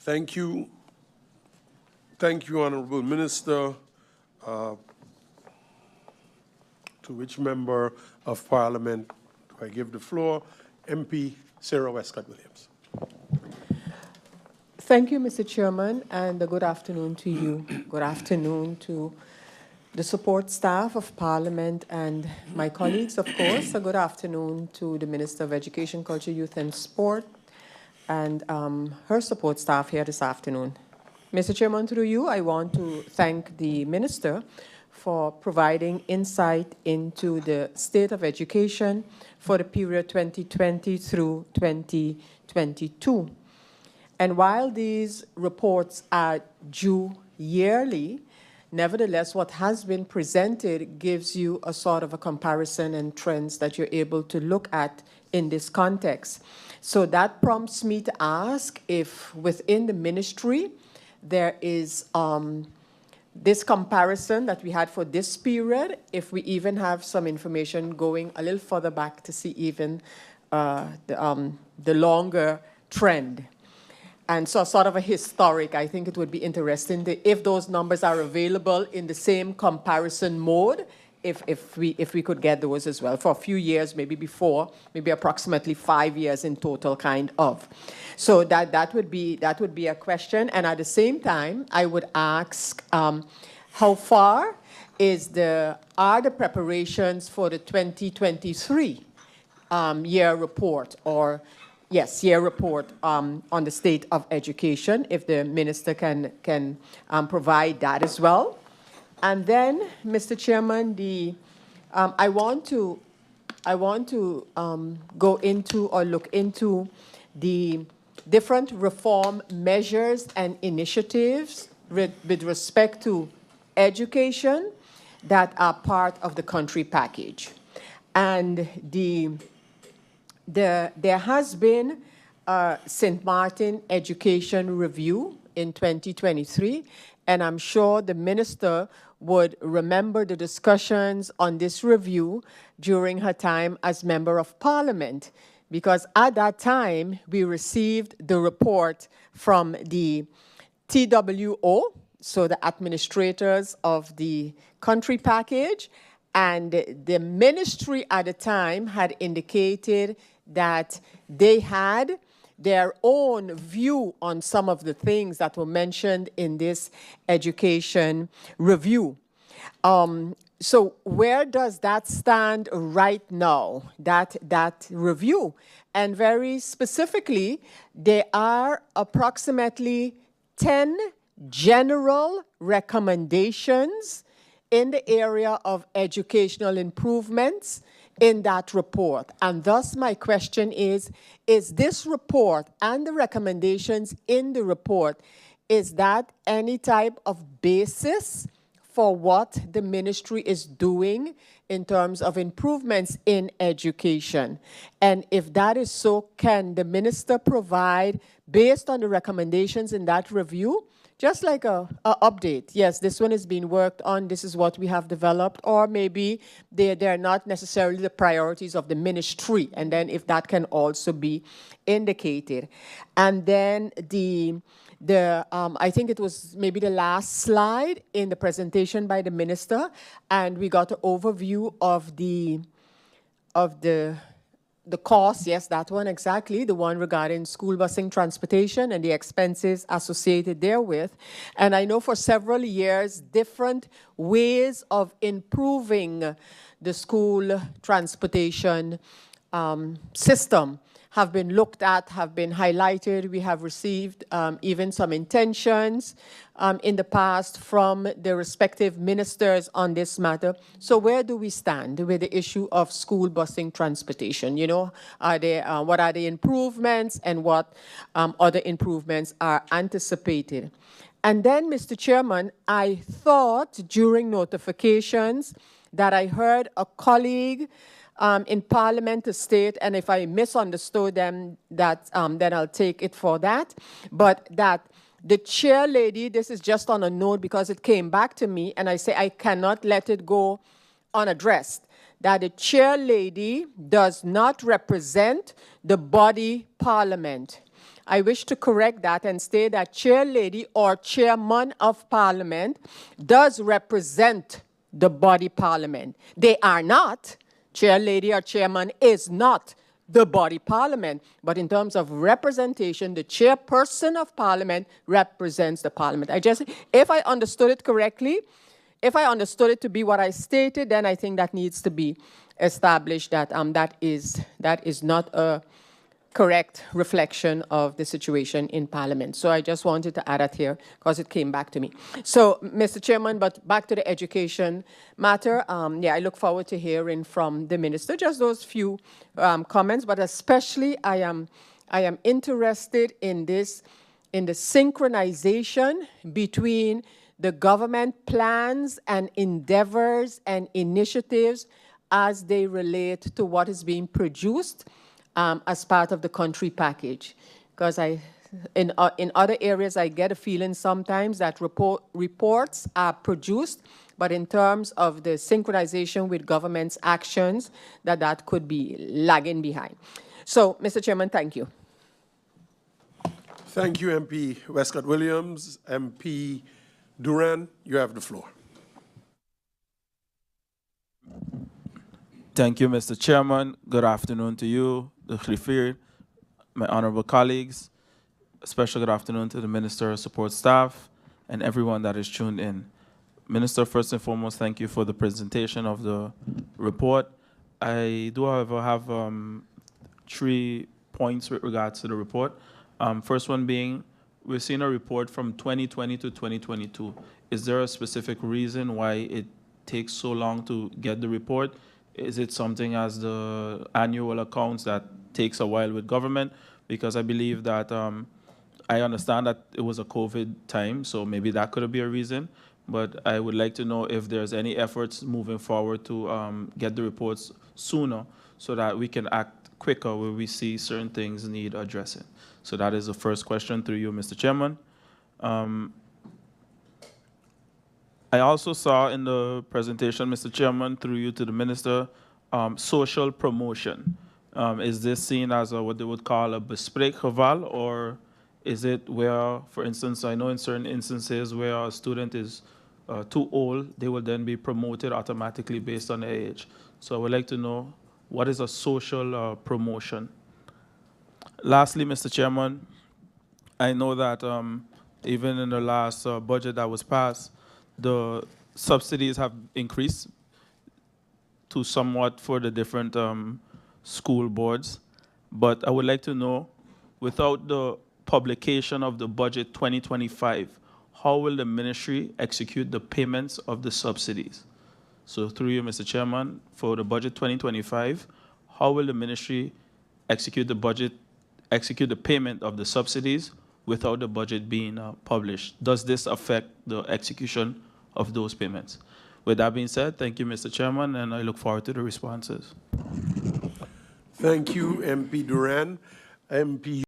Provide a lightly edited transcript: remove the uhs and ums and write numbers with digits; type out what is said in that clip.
Thank you. Thank you, Honorable Minister. To which member of Parliament do I give the floor? MP Sarah Westcott Williams. Thank you, Mr. Chairman, and good afternoon to you. Good afternoon to the support staff of Parliament and my colleagues, of course. A good afternoon to the Minister of Education, Culture, Youth and Sport and her support staff here this afternoon. Mr. Chairman, through you, I want to thank the Minister for providing insight into the state of education for the period 2020 through 2022. And while these reports are due yearly, nevertheless, what has been presented gives you a sort of a comparison and trends that you're able to look at in this context. So that prompts me to ask if within the ministry there is this comparison that we had for this period, if we even have some information going a little further back to see even the longer trend. And so sort of a historic, I think it would be interesting if those numbers are available in the same comparison mode, if we could get those as well for a few years, maybe before, maybe approximately 5 years in total, kind of. So that would be a question. And at the same time, I would ask how far are the preparations for the 2023 year report, or yes, year report on the state of education, if the minister can provide that as well. And then, Mr. Chairman, I want to go into or look into the different reform measures and initiatives with respect to education that are part of the country package. And there has been a St. Martin Education Review in 2023, and I'm sure the minister would remember the discussions on this review during her time as Member of Parliament, because at that time we received the report from the TWO, so the administrators of the country package, and the ministry at the time had indicated that they had their own view on some of the things that were mentioned in this education review. So where does that stand right now, that review? And very specifically, there are approximately 10 general recommendations in the area of educational improvements in that report. And thus my question is this report and the recommendations in the report, is that any type of basis for what the ministry is doing in terms of improvements in education? And if that is so, can the minister provide, based on the recommendations in that review, just like a update? Yes, this one is being worked on, this is what we have developed, or maybe they're not necessarily the priorities of the ministry, and then if that can also be indicated. And then I think it was maybe the last slide in the presentation by the minister, and we got an overview of the cost, yes, that one exactly, the one regarding school busing transportation and the expenses associated therewith. And I know for several years, different ways of improving the school transportation system have been looked at, have been highlighted. We have received even some intentions in the past from the respective ministers on this matter. So where do we stand with the issue of school busing transportation? You know, what are the improvements and what other improvements are anticipated? And then, Mr. Chairman, I thought during notifications that I heard a colleague in Parliament to state, and if I misunderstood them, that then I'll take it for that, but that the chair lady, this is just on a note because it came back to me, and I say I cannot let it go unaddressed, that the chair lady does not represent the body Parliament. I wish to correct that and state that chair lady or chairman of parliament does represent the body parliament. They are not. Chair lady or chairman is not the body parliament. But in terms of representation, the chairperson of parliament represents the parliament. If I understood it correctly, if I understood it to be what I stated, then I think that needs to be established that that is not a correct reflection of the situation in Parliament. So I just wanted to add that here because it came back to me. So, Mr. Chairman, but back to the education matter. I look forward to hearing from the minister. Just those few comments, but especially I am interested in this, in the synchronization between the government plans and endeavors and initiatives as they relate to what is being produced as part of the country package. Because in other areas, I get a feeling sometimes that reports are produced, but in terms of the synchronization with government's actions, that could be lagging behind. So, Mr. Chairman, thank you. Thank you, MP Westcott Williams. MP Duran, you have the floor. Thank you, Mr. Chairman. Good afternoon to you, the Griffier, my honorable colleagues. A special good afternoon to the Minister support staff and everyone that is tuned in. Minister, first and foremost, thank you for the presentation of the report. I do, however, have 3 points with regards to the report. First one being, we've seen a report from 2020 to 2022. Is there a specific reason why it takes so long to get the report? Is it something as the annual accounts that takes a while with government? Because I believe that I understand that it was a COVID time, so maybe that could be a reason. But I would like to know if there's any efforts moving forward to get the reports sooner so that we can act quicker where we see certain things need addressing. So that is the first question through you, Mr. Chairman. I also saw in the presentation, Mr. Chairman, through you to the minister, social promotion. Is this seen as what they would call a bespreekgeval, or is it where, for instance, I know in certain instances where a student is too old, they will then be promoted automatically based on their age. So I would like to know, what is a social promotion? Lastly, Mr. Chairman, I know that even in the last budget that was passed, the subsidies have increased to somewhat for the different school boards. But I would like to know, without the publication of the budget 2025, how will the ministry execute the payments of the subsidies? So through you, Mr. Chairman, for the budget 2025, how will the ministry execute the payment of the subsidies without the budget being published? Does this affect the execution of those payments? With that being said, thank you, Mr. Chairman, and I look forward to the responses. Thank you, MP Duran. MP